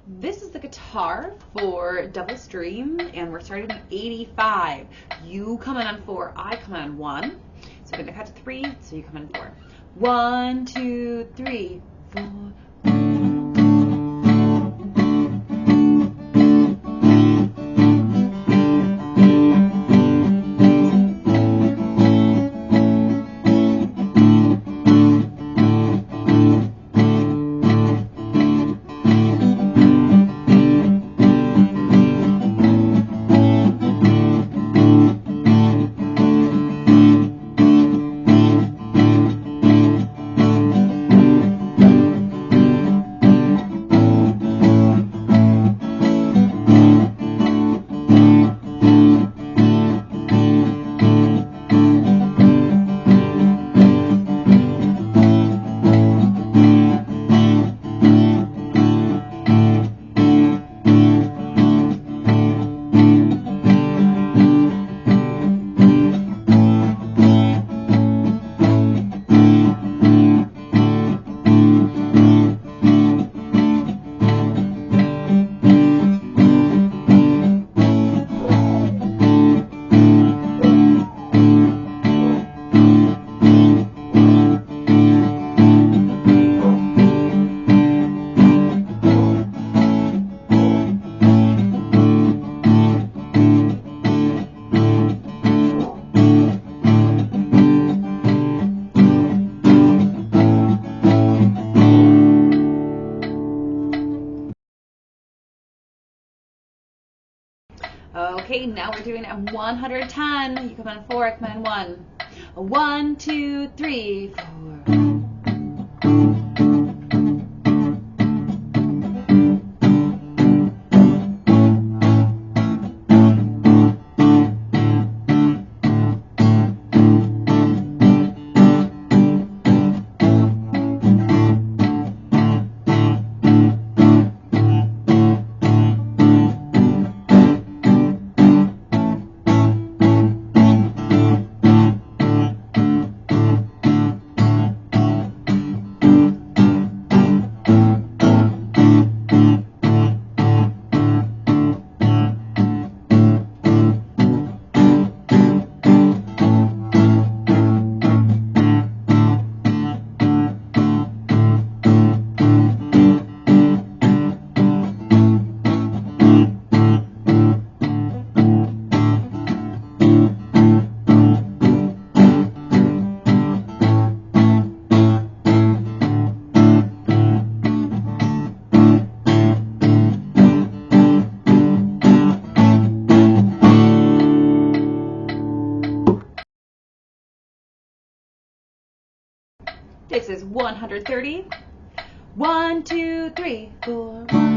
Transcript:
This is the guitar for double stream, and we're starting at 85. You come in on 4, I come in on 1. So we're going to cut to 3, so you come in 4. 1, 2, 3, 4. Okay, now we're doing it 110. You come on 4, I come on 1. 1, 2, 3, 4. This is 130. 1, 2, 3, 4.